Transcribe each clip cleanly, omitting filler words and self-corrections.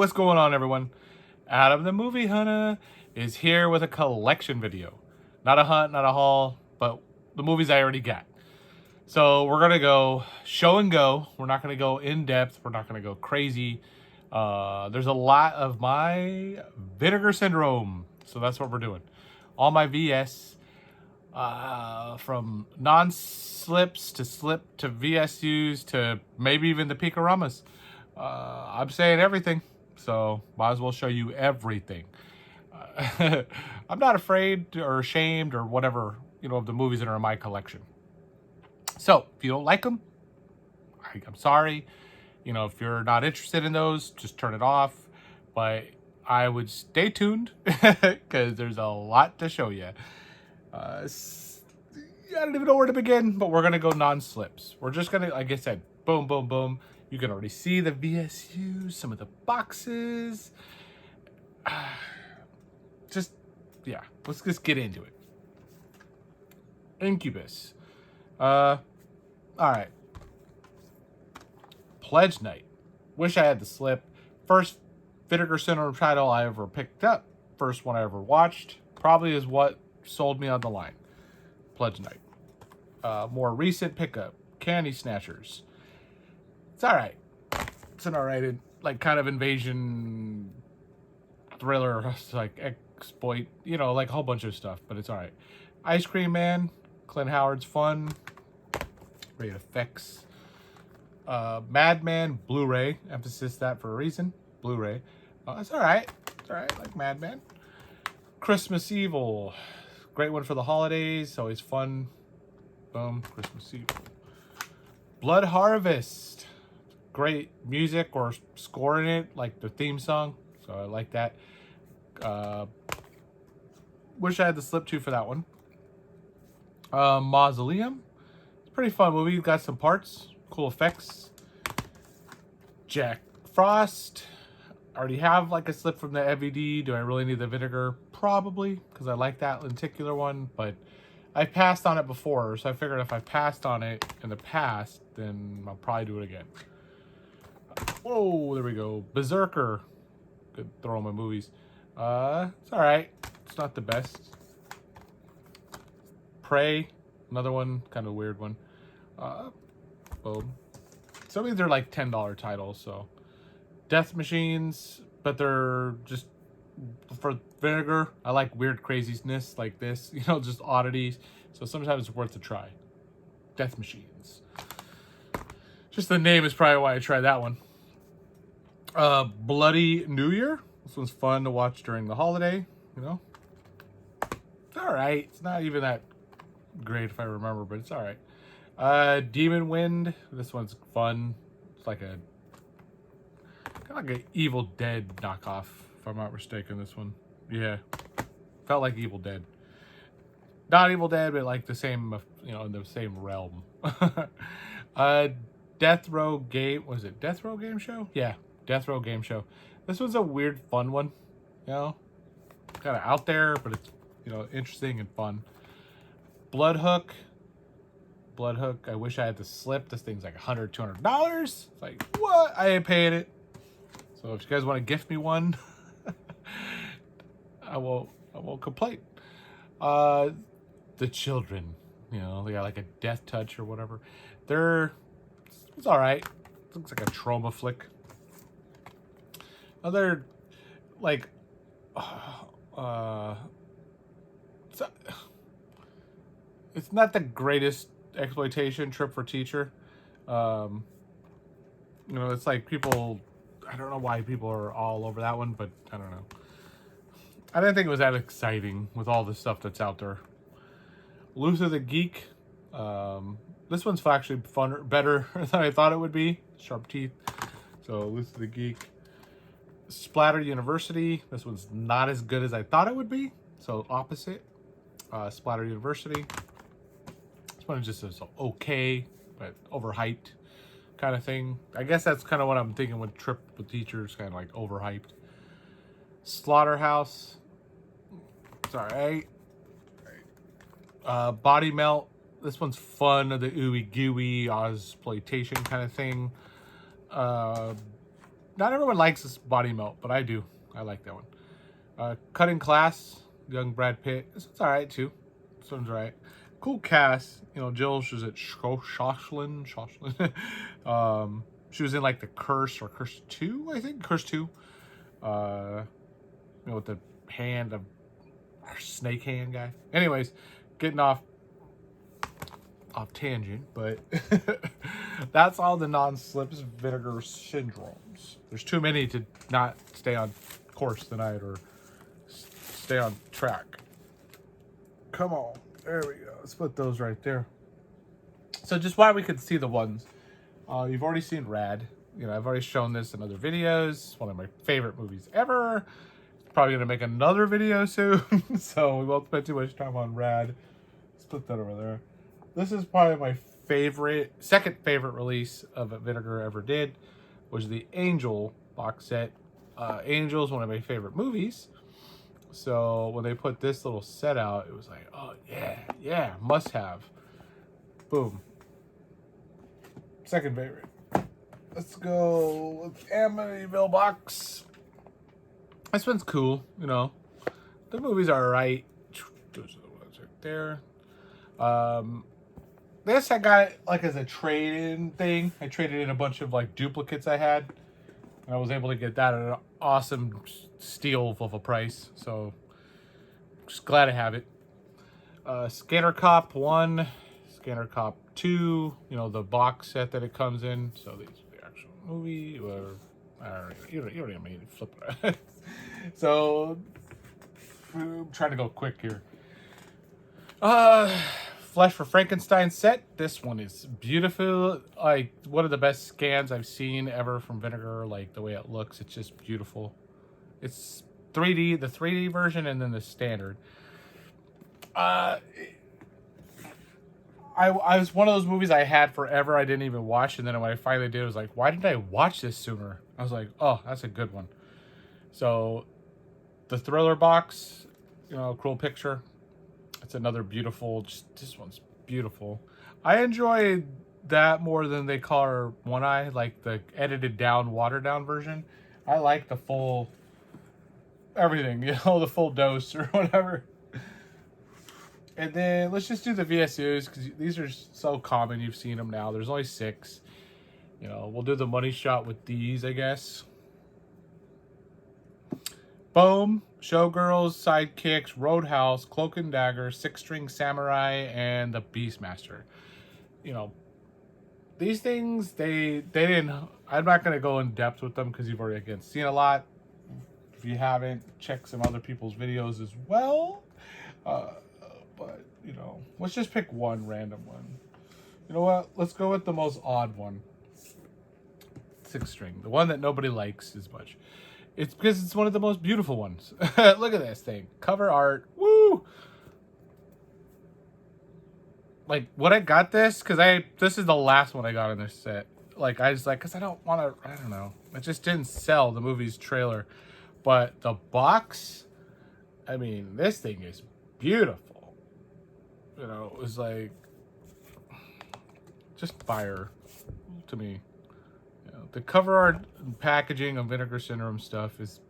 what's going on, everyone? Adam the Movie Hunter is here with a collection video. Not a hunt, not a haul, but the movies I already got. So we're going to go show and go. We're not going to go in depth. We're not going to go crazy. There's a lot of my Vinegar syndrome. So that's what we're doing. All my VS, from non-slips to slip to VSUs to maybe even the Picaramas. I'm saying everything, so might as well show you everything. I'm not afraid or ashamed or whatever, of the movies that are in my collection. So if you don't like them, I'm sorry. If you're not interested in those, just turn it off. But I would stay tuned because there's a lot to show you. I don't even know where to begin, but we're going to go non-slips. We're just going to, like I said, boom, boom, boom. You can already see the VSUs, some of the boxes. Let's just get into it. Incubus. All right. Pledge Night. Wish I had the slip. First Vinegar syndrome title I ever picked up. First one I ever watched. Probably is what sold me on the line. Pledge Night. More recent pickup. Candy Snatchers. It's all right. It's an all right, kind of invasion thriller, like exploit, like a whole bunch of stuff, but it's all right. Ice Cream Man. Clint Howard's fun. Great effects. Madman Blu-ray. Emphasis that for a reason. Blu-ray. It's all right. It's all right. Like Madman. Christmas Evil. Great one for the holidays. Always fun. Boom. Christmas Evil. Blood Harvest. Great music or score in it, like the theme song. So I like that. Wish I had the slip too for that one. Mausoleum. It's a pretty fun movie. Got some parts. Cool effects. Jack Frost. I already have like a slip from the DVD. Do I really need the Vinegar? Probably, because I like that lenticular one, but I passed on it before, so I figured if I passed on it in the past, then I'll probably do it again. Whoa, there we go. Berserker. Good throw in my movies. It's alright. It's not the best. Prey. Another one. Kind of a weird one. Boom. Some of these are like $10 titles, so. Death Machines, but they're just for Vinegar. I like weird craziness like this, just oddities. So sometimes it's worth a try. Death Machines. Just the name is probably why I tried that one. Bloody New Year. This one's fun to watch during the holiday, It's all right. It's not even that great if I remember, but it's all right. Demon Wind. This one's fun. It's like kind of like an Evil Dead knockoff, if I'm not mistaken, this one. Yeah. Felt like Evil Dead. Not Evil Dead, but like the same, in the same realm. Death Row Game. Was it Death Row Game Show? Yeah. Death Row Game Show. This was a weird, fun one. Kind of out there, but it's, interesting and fun. Blood Hook. Blood Hook. I wish I had the slip. This thing's like $100, $200. It's like, what? I ain't paying it. So if you guys want to gift me one, I won't complain. The Children. They got like a death touch or whatever. It's all right. It looks like a trauma flick. Other, like, it's not the greatest exploitation. Trip for Teacher. It's like people, I don't know why people are all over that one, but I don't know. I didn't think it was that exciting with all the stuff that's out there. Luther the Geek. This one's actually better than I thought it would be. Sharp teeth. So Luther the Geek. Splatter University. This one's not as good as I thought it would be. So opposite. Splatter University. This one just is okay, but overhyped kind of thing. I guess that's kind of what I'm thinking with Trip with Teachers, kind of like overhyped. Slaughterhouse. It's alright. Body Melt. This one's fun. The ooey gooey exploitation kind of thing. not everyone likes this body melt, but I do. I like that one. Cutting Class, young Brad Pitt. This one's all right too. This one's all right. Cool cast. You know, Jill, she was at Shoshlin. She was in like The Curse or Curse 2, I think. Curse 2. You know, with the hand of our snake hand guy. Anyways, getting off tangent, but that's all the non-slips vinegar syndromes. There's too many to not stay on course tonight or stay on track. Come on, there we go. Let's put those right there. So just why we could see the ones. You've already seen Rad. You know, I've already shown this in other videos. One of my favorite movies ever. Probably gonna make another video soon, so we won't spend too much time on Rad. Let's put that over there. This is probably my second favorite release of Vinegar ever did, was the Angel box set. Angel is one of my favorite movies, so when they put this little set out, it was like, oh yeah, must have. Boom. Second favorite. Let's go with Amityville box. This one's cool, you know. The movies are alright. Those are the ones right there. This I got like as a trade-in thing. I traded in a bunch of like duplicates I had. And I was able to get that at an awesome steal of a price. So just glad to have it. Scanner Cop 1, Scanner Cop 2, you know, the box set that it comes in. So these are the actual movie, whatever. I don't know, you don't even need to flip it around. So I'm trying to go quick here. Flesh for Frankenstein set. This one is beautiful. Like one of the best scans I've seen ever from Vinegar. Like the way it looks, it's just beautiful. It's 3D, the 3D version, and then the standard. I was one of those movies I had forever. I didn't even watch, and then when I finally did, I was like, why didn't I watch this sooner? I was like, oh, that's a good one. So the Thriller box, you know, Cruel Picture. It's another beautiful, just this one's beautiful. I enjoy that more than They Call Her One Eye, like the edited down, watered down version. I like the full, everything, you know, the full dose or whatever. And then let's just do the VSUs because these are so common. You've seen them now. There's only 6. You know, we'll do the money shot with these, I guess. Boom, Showgirls, Sidekicks, Roadhouse, Cloak and Dagger, 6-String Samurai, and the Beastmaster. You know, these things, they didn't, I'm not going to go in depth with them because you've already, again, seen a lot. If you haven't, check some other people's videos as well. But, you know, let's just pick one random one. You know what? Let's go with the most odd one. 6-String. The one that nobody likes as much. It's because it's one of the most beautiful ones. Look at this thing. Cover art. Woo! Like, when I got this, because this is the last one I got in this set. Like, I was like, because I don't want to, I don't know. It just didn't sell the movie's trailer. But the box, I mean, this thing is beautiful. You know, it was like, just fire to me. The cover art and packaging of Vinegar Syndrome stuff is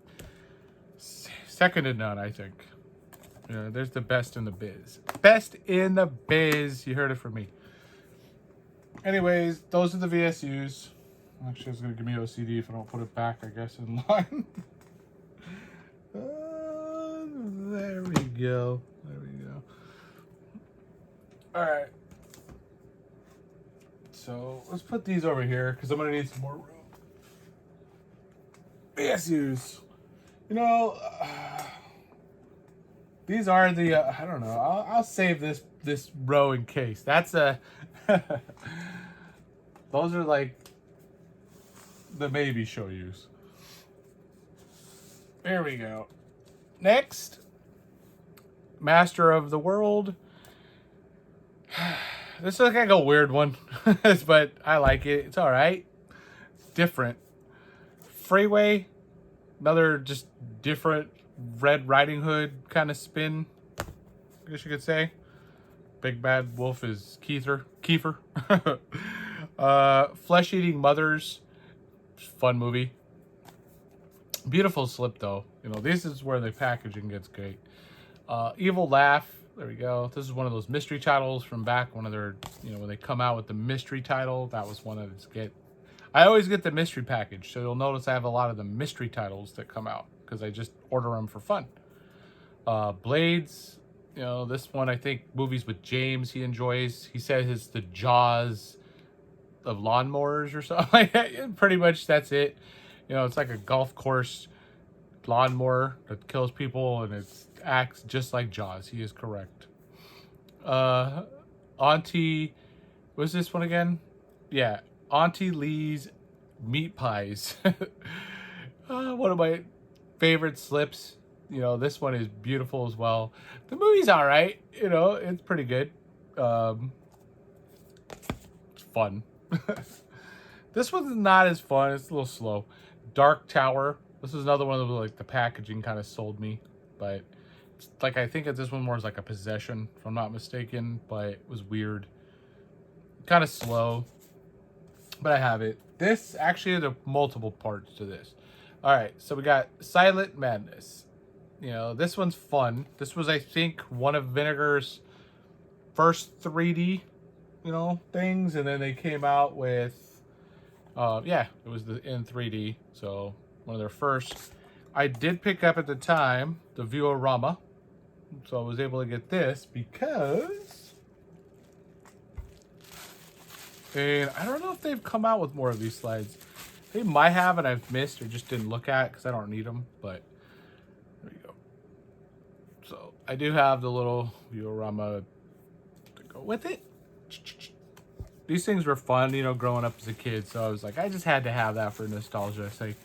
second to none, I think. You know, there's the best in the biz. Best in the biz. You heard it from me. Anyways, those are the VSUs. Actually, it's going to give me OCD if I don't put it back, I guess, in line. There we go. There we go. All right. So let's put these over here because I'm going to need some more room. VSUs. You know, these are the, I don't know. I'll save this row in case. That's a, those are like the maybe show use. There we go. Next, Master of the World. This is like a weird one, but I like it. It's all right. It's different. Freeway, another just different Red Riding Hood kind of spin, I guess you could say. Big Bad Wolf is Kiefer. Flesh Eating Mothers, fun movie. Beautiful slip though. You know, this is where the packaging gets great. Evil Laugh. There we go. This is one of those mystery titles from back one of their, you know, when they come out with the mystery title. That was one that I get. I always get the mystery package, so you'll notice I have a lot of the mystery titles that come out because I just order them for fun. Blades. You know, this one I think movies with James he enjoys. He says it's the Jaws of lawnmowers or something like that. Pretty much that's it. You know, it's like a golf course lawnmower that kills people and it acts just like Jaws. He is correct. Auntie, what's this one again? Yeah, Auntie Lee's meat pies. One of my favorite slips. You know, this one is beautiful as well. The movie's all right. You know, it's pretty good. It's fun. This one's not as fun. It's a little slow. Dark Tower. This is another one of those, like, the packaging kind of sold me, but it's like, I think this one more is like a possession, if I'm not mistaken, but it was weird. Kind of slow, but I have it. This, actually, there are multiple parts to this. All right, so we got Silent Madness. You know, this one's fun. This was, I think, one of Vinegar's first 3D, you know, things, and then they came out with, yeah, it was in 3D, so one of their first. I did pick up at the time the Viewerama, so I was able to get this because, and I don't know if they've come out with more of these slides. They might have, and I've missed or just didn't look at because I don't need them, but there you go. So I do have the little Viewerama to go with it. These things were fun, you know, growing up as a kid, so I was like, I just had to have that for nostalgia's sake.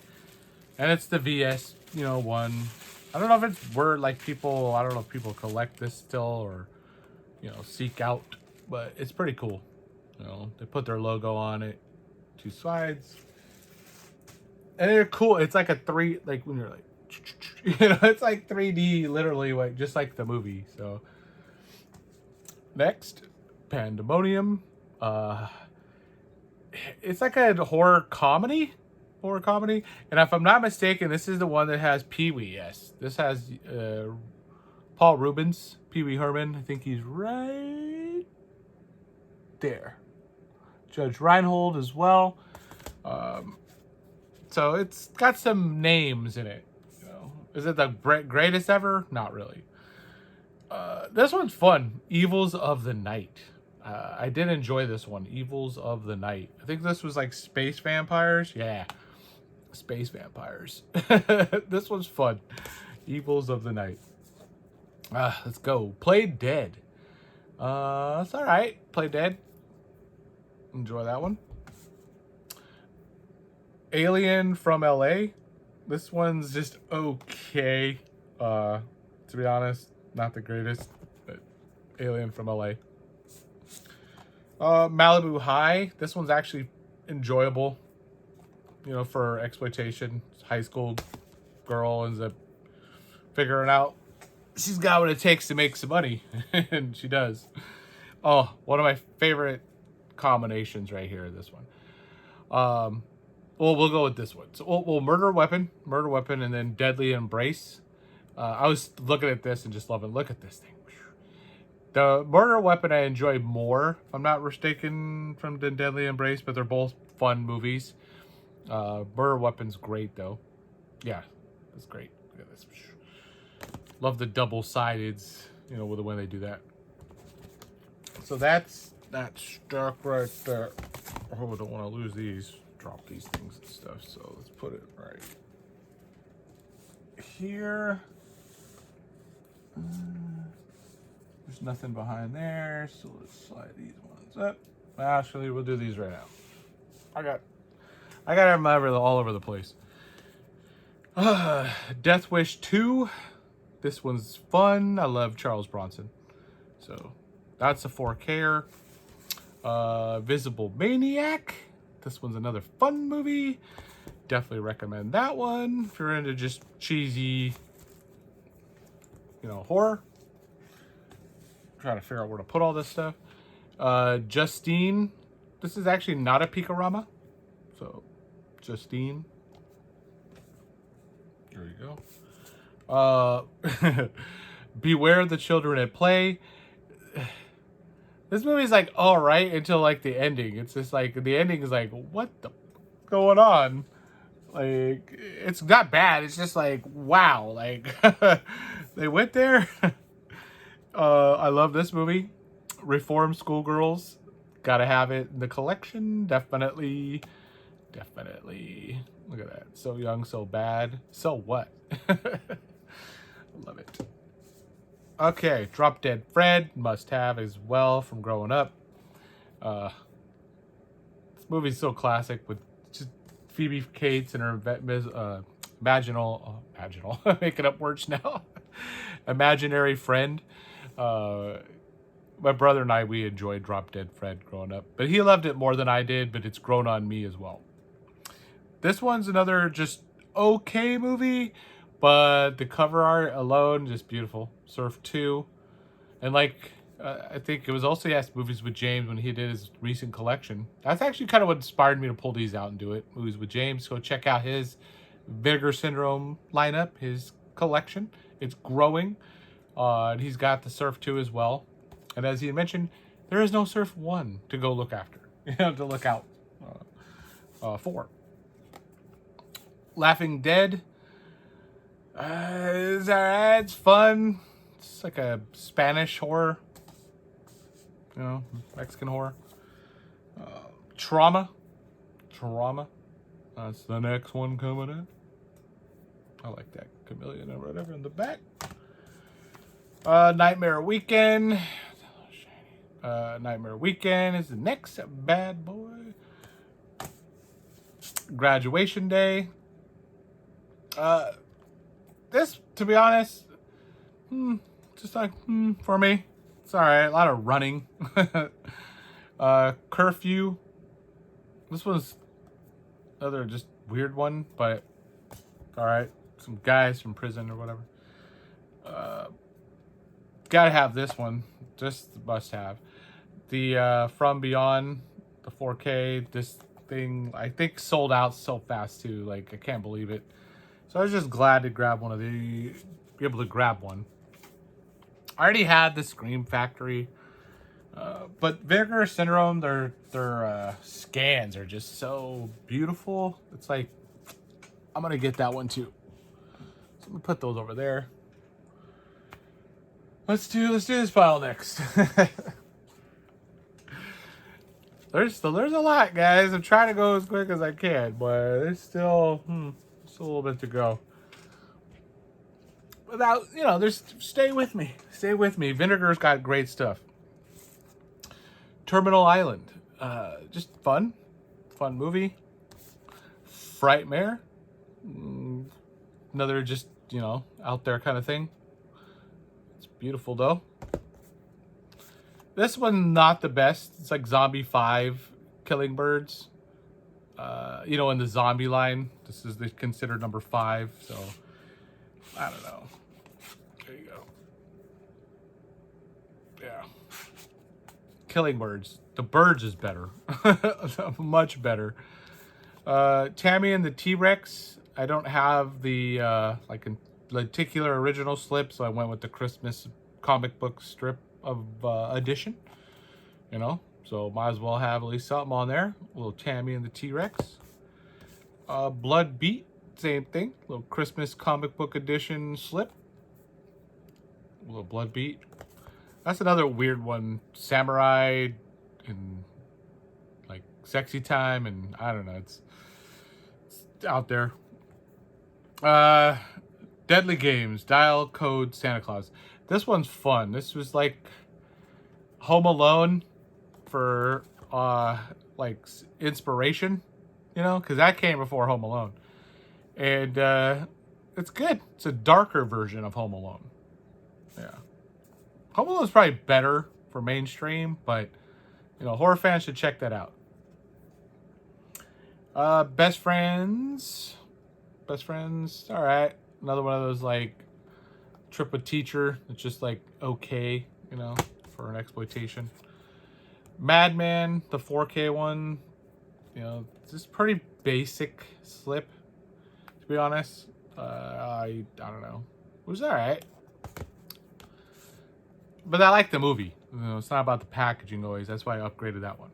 And it's the VS, you know, one. I don't know if it's where, like, people, I don't know if people collect this still or, you know, seek out, but it's pretty cool. You know, they put their logo on it, 2 sides. And they're cool. It's like a like when you're like, you know, it's like 3D, literally, like, just like the movie. So, next, Pandemonium. It's like a horror comedy, and if I'm not mistaken, this is the one that has Pee-wee. Yes, this has Paul Rubens, Pee-wee Herman. I think he's right there. Judge Reinhold as well. So it's got some names in it. You know, is it the greatest ever? Not really. This one's fun. Evils of the Night. I did enjoy this one. Evils of the Night. I think this was like space vampires. Yeah. Space vampires. This one's fun. Evils of the Night. Let's go. Play Dead. It's all right. Play Dead. Enjoy that one. Alien from LA. This one's just okay. To be honest, not the greatest, but Alien from LA. Malibu High. This one's actually enjoyable. You know, for exploitation. High school girl ends up figuring out she's got what it takes to make some money. And she does. Oh, one of my favorite combinations right here, this one. Well, we'll go with this one. So we'll Murder Weapon, and then Deadly Embrace. I was looking at this and just loving, look at this thing. The Murder Weapon I enjoy more, if I'm not mistaken, from the Deadly Embrace, but they're both fun movies. Murder Weapon's great, though. Yeah, that's great. Look at this. Love the double-sideds, you know, with the way they do that. So that's that stuck right there. Oh, I don't want to lose these. Drop these things and stuff. So let's put it right here. There's nothing behind there, so let's slide these ones up. Actually, we'll do these right now. I got them all over the place. Death Wish 2. This one's fun. I love Charles Bronson. So that's a 4K. Visible Maniac. This one's another fun movie. Definitely recommend that one if you're into just cheesy, you know, horror. Trying to figure out where to put all this stuff. Justine. This is actually not a Picorama. So, Justine. There you go. Beware the Children at Play. This movie's like all right until like the ending. It's just like the ending is like, what the going on? Like, it's not bad. It's just like, wow. Like, they went there. I love this movie. Reformed Schoolgirls. Gotta have it in the collection. Definitely. Definitely. Look at that. So young, so bad. So what? Love it. Okay. Drop Dead Fred. Must have as well from growing up. This movie's so classic with just Phoebe Cates and her vaginal, making up words now. Imaginary friend. My brother and I, we enjoyed Drop Dead Fred growing up, but he loved it more than I did, but it's grown on me as well. This one's another just okay movie, but the cover art alone, just beautiful. Surf 2. And like, I think it was also Yes Movies with James when he did his recent collection. That's actually kind of what inspired me to pull these out and do it. Movies with James. Go check out his Vinegar Syndrome lineup, his collection. It's growing. And he's got the Surf 2 as well. And as he mentioned, there is no Surf 1 to go look after. You have to look out for. Laughing Dead. It's alright. It's fun. It's like a Spanish horror. You know, Mexican horror. Trauma. That's the next one coming in. I like that chameleon or whatever in the back. Nightmare Weekend. Nightmare Weekend is the next bad boy. Graduation Day. This, to be honest, just like, for me. It's alright. A lot of running. Curfew. This was another just weird one, but alright. Some guys from prison or whatever. Gotta have this one. Just must have. The From Beyond, the 4K, this thing, I think sold out so fast too. Like, I can't believe it. So I was just glad to grab one of the, be able to grab one. I already had the Scream Factory. But Vinegar Syndrome, their scans are just so beautiful. It's like, I'm gonna get that one too. So I'm gonna put those over there. Let's do this pile next. There's a lot, guys. I'm trying to go as quick as I can, but there's still a little bit to go. Without, stay with me. Stay with me. Vinegar's got great stuff. Terminal Island. Just fun movie. Frightmare. Another just, out there kind of thing. It's beautiful though. This one, not the best. It's like Zombie 5, Killing Birds. In the zombie line. This is considered number 5, so I don't know. There you go. Yeah. Killing Birds. The Birds is better. Much better. Tammy and the T-Rex. I don't have the lenticular original slip, so I went with the Christmas comic book strip of edition. So might as well have at least something on there. A little Tammy and the T-Rex. Blood Beat, same thing. A little Christmas comic book edition slip. A little Blood Beat. That's another weird one. Samurai and like Sexy Time, and I don't know. It's out there. Deadly Games, Dial Code Santa Claus. This one's fun. This was like Home Alone for like inspiration, because that came before Home Alone, and it's good. It's a darker version of Home Alone. Yeah, Home Alone is probably better for mainstream, but horror fans should check that out. Best Friends. All right, another one of those like Trip with Teacher. It's just like okay, for an exploitation. Madman, the 4K one. It's just pretty basic slip, to be honest. I don't know. It was all right, but I like the movie. You know, it's not about the packaging always. That's why I upgraded that one.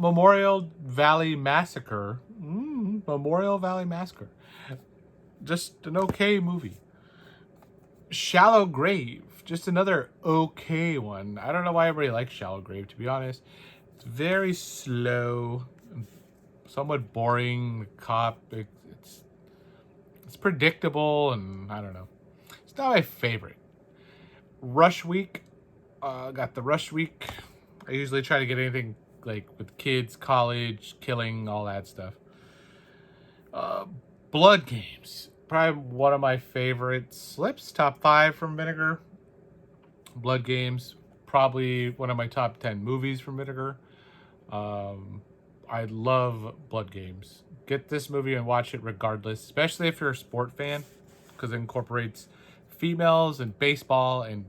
Memorial Valley Massacre. Memorial Valley Massacre. Just an okay movie. Shallow Grave. Just another okay one. I don't know why everybody likes Shallow Grave, to be honest. It's very slow, somewhat boring. The cop, it's predictable, and I don't know. It's not my favorite. Rush Week. Got the Rush Week. I usually try to get anything like with kids, college, killing, all that stuff. Blood Games. Probably one of my favorite slips. Top 5 from Vinegar. Blood Games. Probably one of my top 10 movies from Vinegar. I love Blood Games. Get this movie and watch it regardless, especially if you're a sport fan, because it incorporates females and baseball and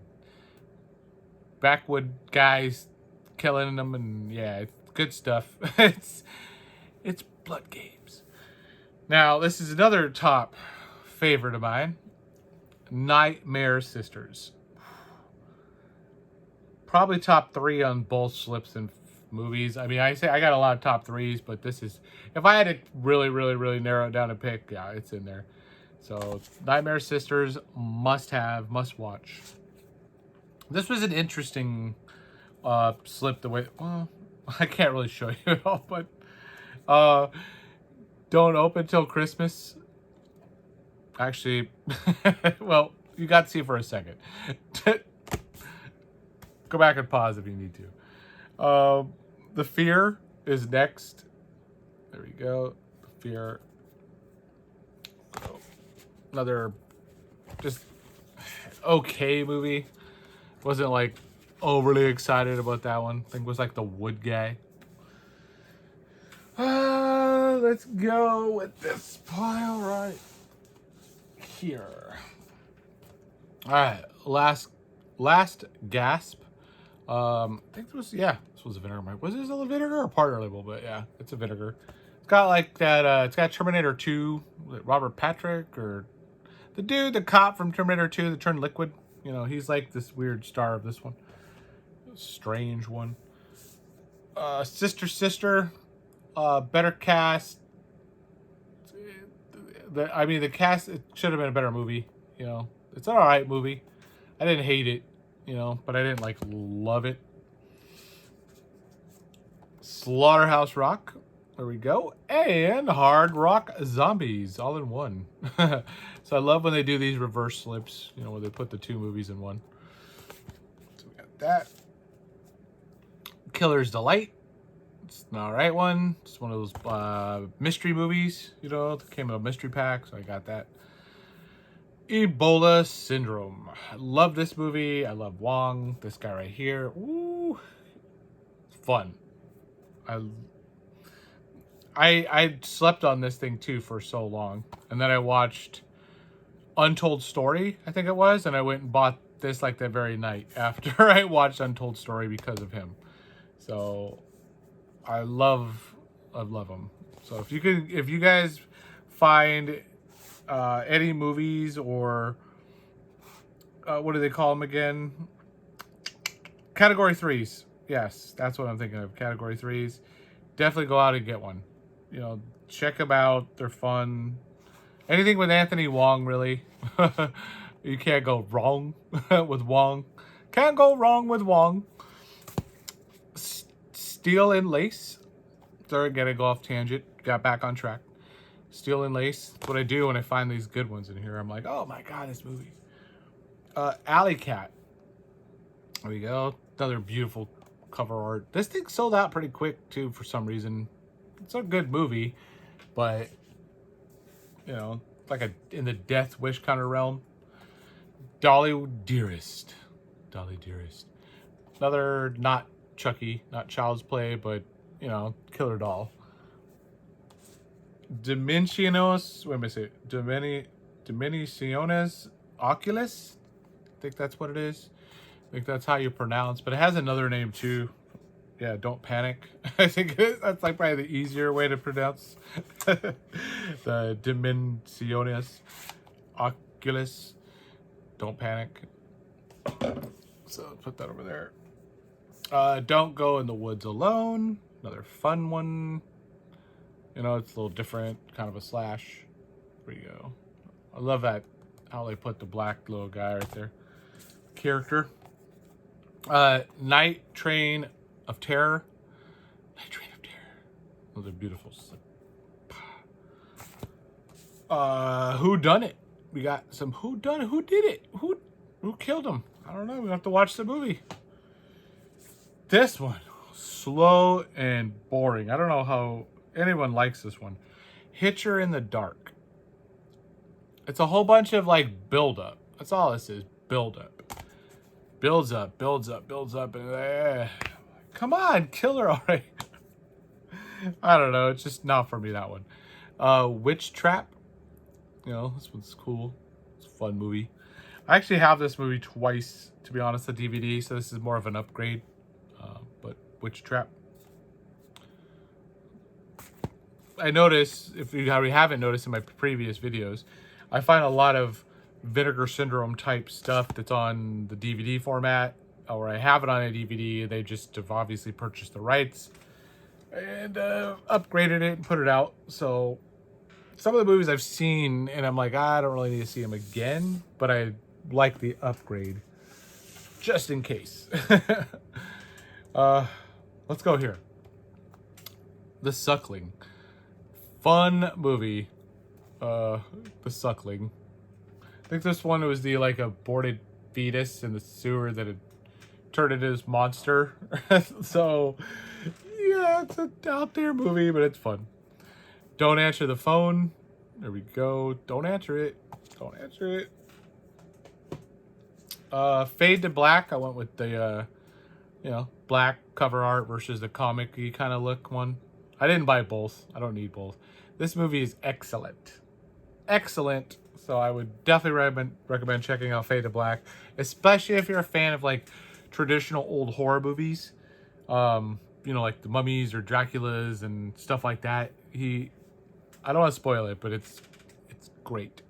backwood guys killing them, and yeah, it's good stuff. it's Blood Games. Now, this is another top favorite of mine. Nightmare Sisters. Probably top 3 on both slips and movies. I mean, I say I got a lot of top 3s, but this is, if I had to really narrow it down and pick, yeah, it's in there. So Nightmare Sisters, must have, must watch. This was an interesting slip the way, well, I can't really show you it all, but Don't Open Till Christmas. Actually, well, you got to see it for a second. Go back and pause if you need to. The Fear is next. There we go. The Fear. Another just okay movie. Wasn't like overly excited about that one. I think it was like the Wood guy. Let's go with this pile right here. All right, last gasp. I think this was a Vinegar. Was this a Vinegar or partner label? But yeah, it's a Vinegar. It's got like that. It's got Terminator 2, Robert Patrick, or the cop from Terminator 2 that turned liquid. You know, he's like this weird star of this one. Strange one. Sister. Better cast. The cast, it should have been a better movie. You know, it's an alright movie. I didn't hate it, you know, but I didn't like love it. Slaughterhouse Rock. There we go. And Hard Rock Zombies, all in one. So I love when they do these reverse slips, you know, where they put the 2 movies in one. So we got that. Killer's Delight. It's an alright one. It's one of those mystery movies, you know, that came in a mystery pack, so I got that. Ebola Syndrome. I love this movie. I love Wong. This guy right here. Ooh. Fun. I slept on this thing too for so long. And then I watched Untold Story, I think it was, and I went and bought this like that very night after I watched Untold Story because of him. So I love him. So if you guys find any movies or what do they call them again? Category 3s. Yes, that's what I'm thinking of. Category 3s. Definitely go out and get one. You know, check them out. They're fun. Anything with Anthony Wong, really. You can't go wrong with Wong. Can't go wrong with Wong. Steel and Lace. Sorry, gotta go off tangent. Got back on track. Steel and Lace. That's what I do when I find these good ones in here. I'm like, oh my god, this movie. Alley Cat. There we go. Another beautiful cover art. This thing sold out pretty quick too for some reason. It's a good movie, but you know, like in the Death Wish kind of realm. Dolly Dearest. Another not Chucky, not Child's Play, but you know, killer doll. Dimensiones. Wait a minute. Dimensiones Oculus. I think that's what it is. I think that's how you pronounce, but it has another name too. Yeah, don't panic. I think that's like probably the easier way to pronounce the dimensiones oculis. Don't panic. So put that over there. Don't go in the woods alone. Another fun one. You know, it's a little different, kind of a slash. There you go. I love that, how they put the black little guy right there. Character. Night Train of Terror. Night Train of Terror. Those are beautiful. Who done it? We got some who done it. Who did it? Who killed him? I don't know. We have to watch the movie. This one, slow and boring. I don't know how anyone likes this one. Hitcher in the Dark. It's a whole bunch of like build up. That's all this is. Build up. Builds up, builds up, builds up, and come on, kill her already. I don't know. It's just not for me, that one. Witch Trap. You know, this one's cool. It's a fun movie. I actually have this movie twice, to be honest, the DVD, so this is more of an upgrade. But Witch Trap. I notice, if you haven't noticed in my previous videos, I find a lot of Vinegar Syndrome type stuff that's on the DVD format, or I have it on a DVD. They just have obviously purchased the rights and upgraded it and put it out. So some of the movies I've seen, and I'm like, I don't really need to see them again, but I like the upgrade just in case. Let's go here. The Suckling. Fun movie. The Suckling. I think this one was the like aborted fetus in the sewer that had turned into this monster. So yeah, it's an out there movie, but it's fun. Don't answer the phone. There we go. Don't answer it. Don't answer it. Fade to Black. I went with the you know, black cover art versus the comic-y kind of look one. I didn't buy both. I don't need both. This movie is excellent. Excellent. So I would definitely recommend checking out Fade to Black, especially if you're a fan of like traditional old horror movies. You know, like the Mummies or Draculas and stuff like that. I don't want to spoil it, but it's great.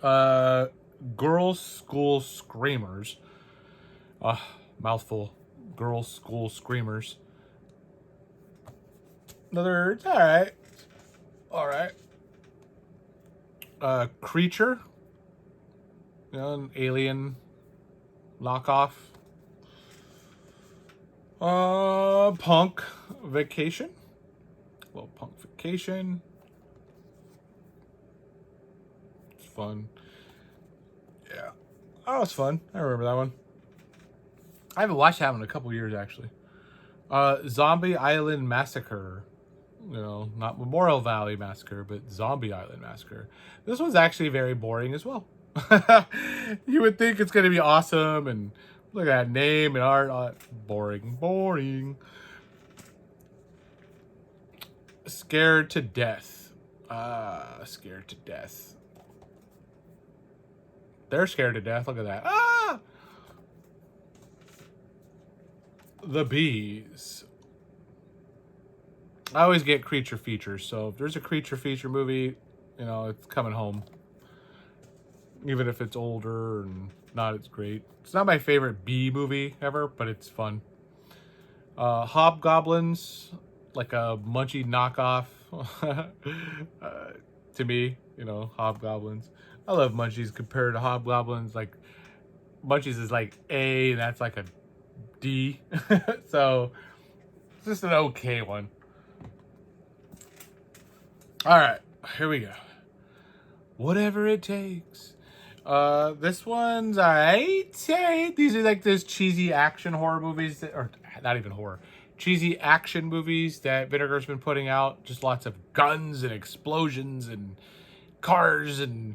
Girls' School Screamers. Mouthful. Girls' School Screamers. Another, it's alright. Alright. Creature. You know, an alien knockoff. Punk Vacation. A little Punk Vacation. It's fun. Yeah. Oh, it's fun. I remember that one. I haven't watched that one in a couple years, actually. Zombie Island Massacre. You know, not Memorial Valley Massacre, but Zombie Island Massacre. This one's actually very boring as well. You would think it's going to be awesome, and look at that name and art. Boring. Boring. Scared to Death. Scared to Death. They're scared to death. Look at that. Ah! The Bees. I always get creature features, so if there's a creature feature movie, you know, it's coming home. Even if it's older and not as great. It's not my favorite bee movie ever, but it's fun. Hobgoblins, like a Munchie knockoff. To me, you know, Hobgoblins. I love Munchies compared to Hobgoblins. Like, Munchies is like A, and that's like a D. So, it's just an okay one. Alright, here we go. Whatever It Takes. This one's alright. These are like those cheesy action horror movies that, or not even horror, cheesy action movies that Vinegar's been putting out. Just lots of guns and explosions and cars and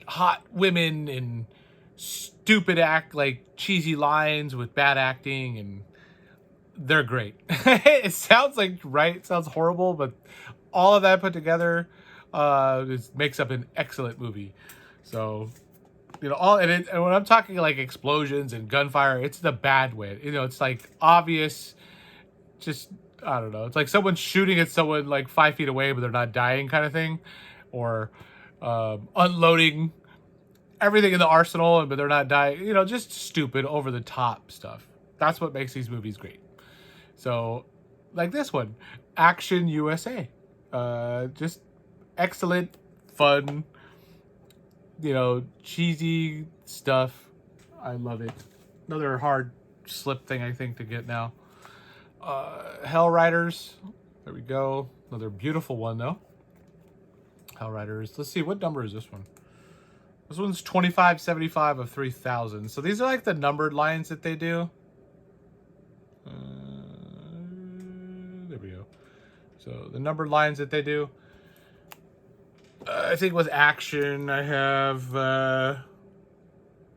hot women and stupid like cheesy lines with bad acting, and they're great. It sounds like it sounds horrible, but all of that put together makes up an excellent movie. So You know, and when I'm talking like explosions and gunfire, it's the bad way. You know, it's like obvious, just I don't know. It's like someone shooting at someone like 5 feet away, but they're not dying, kind of thing, or unloading everything in the arsenal, but they're not dying. You know, just stupid, over the top stuff. That's what makes these movies great. So, like this one, Action USA, just excellent, fun. You know, cheesy stuff. I love it. Another hard slip thing I think to get now. Hell Riders. There we go. Another beautiful one though. Hell Riders. Let's see, what number is this one? This one's 2575 of 3000. So these are like the numbered lines that they do. There we go. So the numbered lines that they do. I think with Action, I have...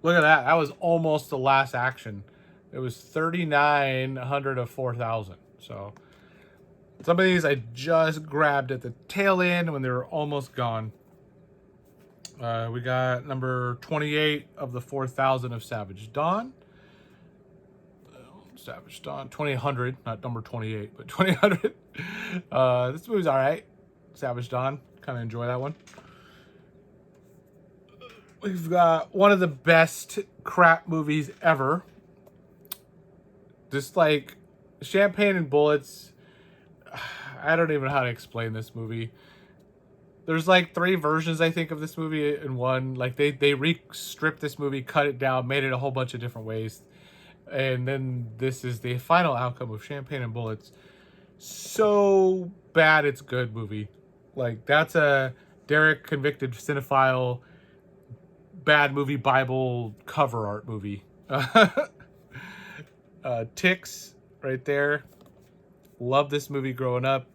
look at that. That was almost the last Action. It was 3,900 of 4,000. So some of these I just grabbed at the tail end when they were almost gone. We got number 28 of the 4,000 of Savage Dawn. Savage Dawn, 2,800, not number 28, but 2,800. This movie's all right. Savage Dawn, kind of enjoy that one. We've got one of the best crap movies ever. Just like Champagne and Bullets. I don't even know how to explain this movie. There's like 3 versions, I think, of this movie in one. Like they re-stripped this movie, cut it down, made it a whole bunch of different ways. And then this is the final outcome of Champagne and Bullets. So bad it's good movie. Like, that's a Derek convicted cinephile bad movie Bible cover art movie. Ticks right there. Love this movie growing up.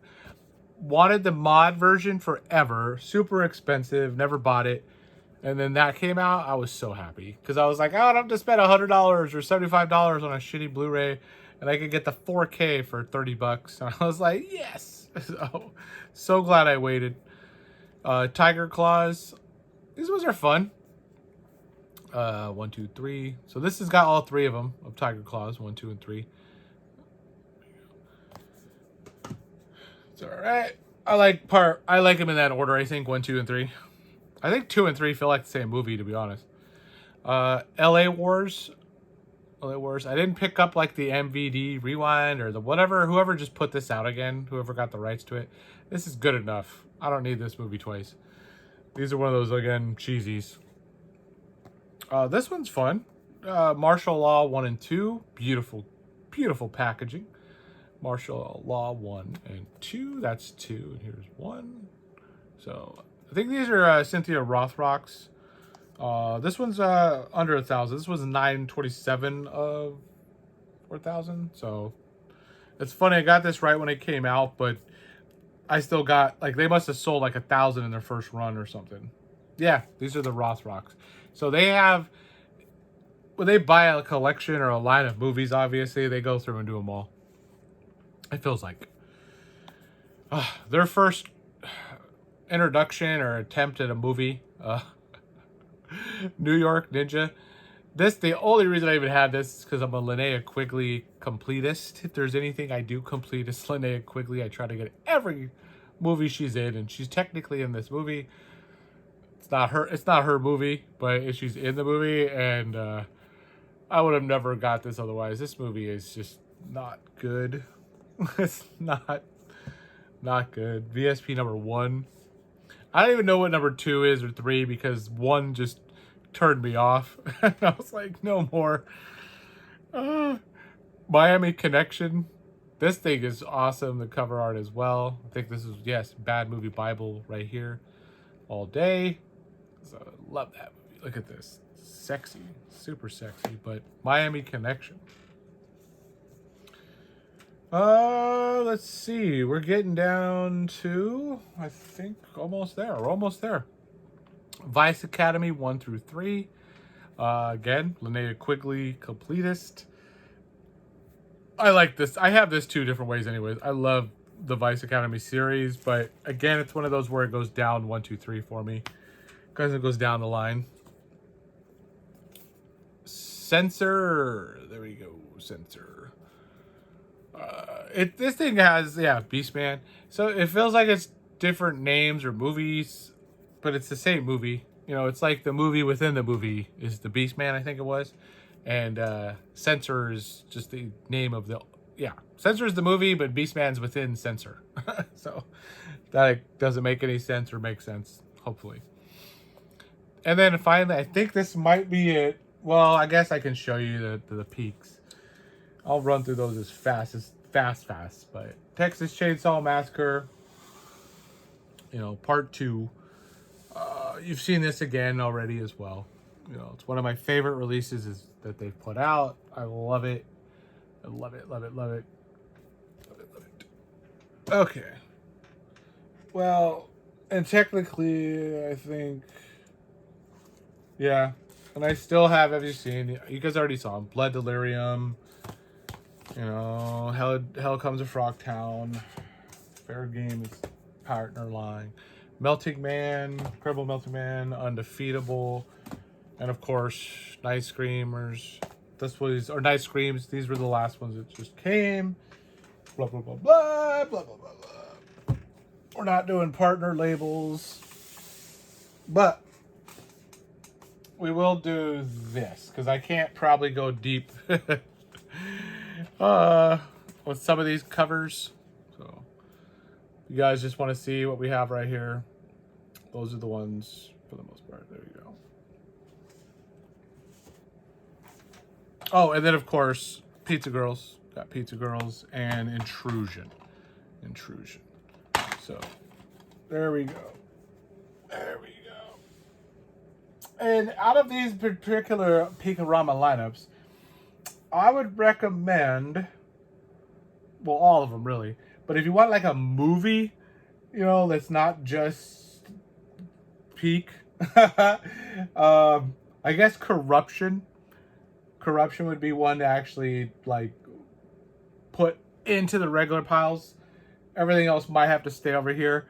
Wanted the mod version forever. Super expensive. Never bought it. And then that came out. I was so happy. Because I was like, oh, I don't have to spend $100 or $75 on a shitty Blu-ray. And I could get the 4K for $30. And I was like, yes. So glad I waited. Tiger Claws. These ones are fun. 1, 2, 3. So this has got all 3 of them of Tiger Claws. 1, 2, and 3. It's all right. I like them in that order. I think 1, 2, and 3. I think 2 and 3 feel like the same movie, to be honest. LA Wars. LA Wars. I didn't pick up like the MVD rewind or the whatever. Whoever just put this out again. Whoever got the rights to it. This is good enough. I don't need this movie twice. These are one of those, again, cheesies. This one's fun. Martial Law 1 and 2. Beautiful, beautiful packaging. Martial Law 1 and 2. That's 2. And here's 1. So I think these are Cynthia Rothrock's. This one's under 1,000. This was 927 of 4,000. So it's funny. I got this right when it came out, but I still got, like, they must have sold like 1,000 in their first run or something. Yeah, these are the Rothrocks. So they have, when they buy a collection or a line of movies, obviously, they go through and do them all. It feels like their first introduction or attempt at a movie, New York Ninja. The only reason I even had this is because I'm a Linnea Quigley completist. If there's anything I do complete, it's Linnea Quigley. I try to get every movie she's in, and she's technically in this movie. It's not her movie, but she's in the movie, and I would have never got this otherwise. This movie is just not good. It's not good. VSP number 1. I don't even know what number 2 is or 3 because 1 just turned me off. I was like, no more. Miami Connection. This thing is awesome. The cover art as well. I think this is, yes, Bad Movie Bible right here. All day. So love that movie. Look at this. Sexy. Super sexy. But Miami Connection. Let's see. We're getting down to, I think, almost there. We're almost there. Vice Academy 1 through 3. Again, Linnea Quigley, completist. I like this. I have this 2 different ways anyways. I love the Vice Academy series, but again, it's one of those where it goes down 1, 2, 3 for me. Because it goes down the line. Censor. There we go. Censor. This thing has, yeah, Beastman. So it feels like it's different names or movies, but it's the same movie. You know, it's like the movie within the movie is the Beastman, I think it was. And Censor is just the name of the, yeah. Censor is the movie, but Beastman's within Censor. So that doesn't make any sense or make sense, hopefully. And then finally, I think this might be it. Well, I guess I can show you the peaks. I'll run through those as fast. But Texas Chainsaw Massacre, you know, part 2. You've seen this again already as well. You know, it's one of my favorite releases that they've put out. I love it. I love it. Okay. Well, and technically, I think, yeah. And I still have you seen? You guys already saw them. Blood Delirium. You know, Hell Comes to Frogtown. Fair Game is partner line. Melting Man, Incredible Melting Man, Undefeatable, and of course, Night Screamers. Night Screams. These were the last ones that just came. Blah blah blah blah blah blah blah blah. We're not doing partner labels, but we will do this because I can't probably go deep with some of these covers. So you guys just want to see what we have right here. Those are the ones for the most part. There you go. Oh, and then of course, Pizza Girls. Got Pizza Girls and Intrusion. So there we go. And out of these particular Peakorama lineups, I would recommend, well, all of them really, but if you want like a movie, you know, that's not just Peak, I guess Corruption would be one to actually like put into the regular piles. Everything else might have to stay over here.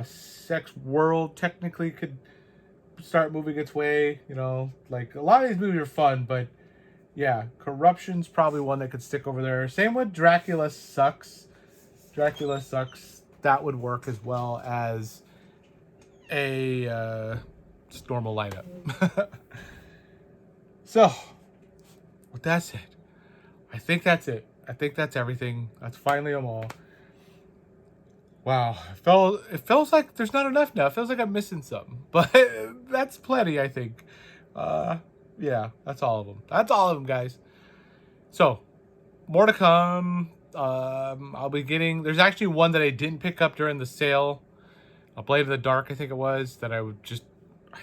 Sex World technically could start moving its way. You know, like a lot of these movies are fun, but yeah, Corruption's probably one that could stick over there. Same with Dracula Sucks. That would work as well as a just normal lineup. So, with that said, I think that's it. I think that's everything. That's finally them all. Wow, it feels like there's not enough now. It feels like I'm missing something, but that's plenty, I think. Yeah, that's all of them. That's all of them, guys. So, more to come. I'll be getting. There's actually one that I didn't pick up during the sale. A Blade of the Dark, I think it was, that I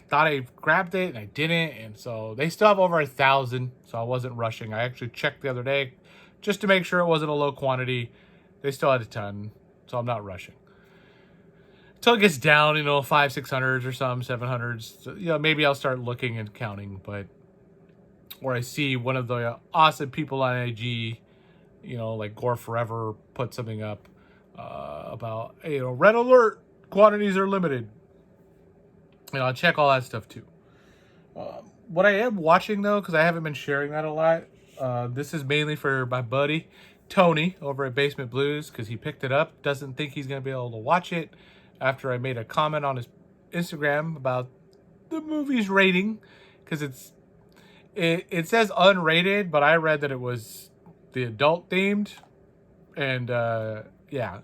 thought I grabbed it and I didn't, and so they still have over 1,000. So I wasn't rushing. I actually checked the other day just to make sure it wasn't a low quantity. They still had a ton. So I'm not rushing. Until it gets down, you know, 500-600s or some 700s. So, you know, maybe I'll start looking and counting. But where I see one of the awesome people on IG, you know, like Gore Forever, put something up about, you know, red alert, quantities are limited. And I'll check all that stuff too. What I am watching though, because I haven't been sharing that a lot, this is mainly for my buddy Tony over at Basement Blues, because he picked it up. Doesn't think he's going to be able to watch it after I made a comment on his Instagram about the movie's rating, because it says unrated, but I read that it was the adult themed, and yeah,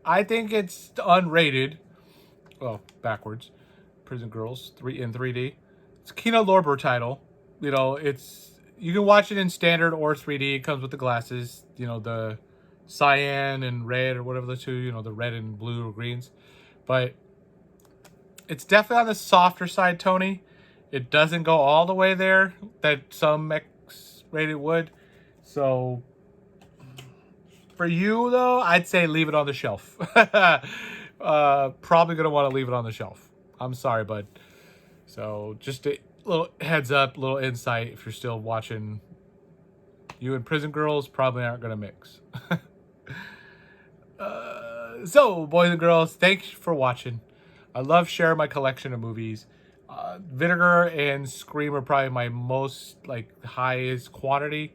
I think it's unrated. Well, backwards. Prison Girls in 3D. It's a Kino Lorber title. You know, you can watch it in standard or 3D. It comes with the glasses, you know, the cyan and red or whatever the two, you know, the red and blue or greens. But it's definitely on the softer side, Tony. It doesn't go all the way there that some X-rated would. So for you, though, I'd say leave it on the shelf. Probably going to want to leave it on the shelf. I'm sorry, bud. So just a little heads up, little insight. If you're still watching, you and Prison Girls probably aren't going to mix. So, boys and girls, thanks for watching. I love sharing my collection of movies. Vinegar and Scream are probably my most like highest quantity.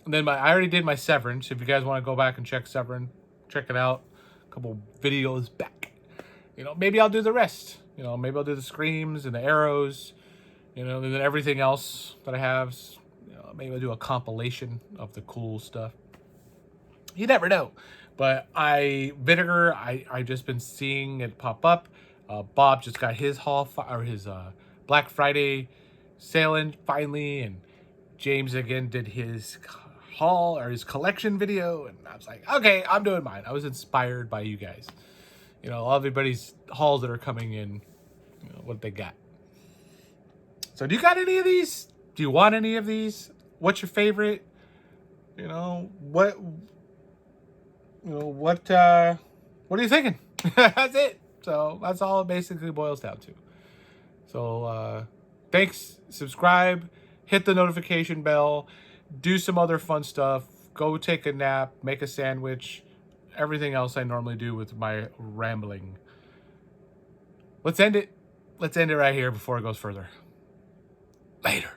And then I already did my Severance. If you guys want to go back and check Severance, check it out. A couple videos back. You know, maybe I'll do the rest. You know, maybe I'll do the Screams and the Arrows. You know, and then everything else that I have. You know, maybe I'll do a compilation of the cool stuff. You never know. But Vinegar, I just been seeing it pop up. Bob just got his his Black Friday sale in finally, and James again did his haul or his collection video, and I was like, okay, I'm doing mine. I was inspired by you guys. You know, all everybody's hauls that are coming in, you know, what they got. So do you got any of these? Do you want any of these? What's your favorite? You know, what are you thinking? That's it. So that's all it basically boils down to. So thanks, subscribe, hit the notification bell, do some other fun stuff, go take a nap, make a sandwich, everything else I normally do with my rambling. Let's end it. Let's end it right here before it goes further. Later.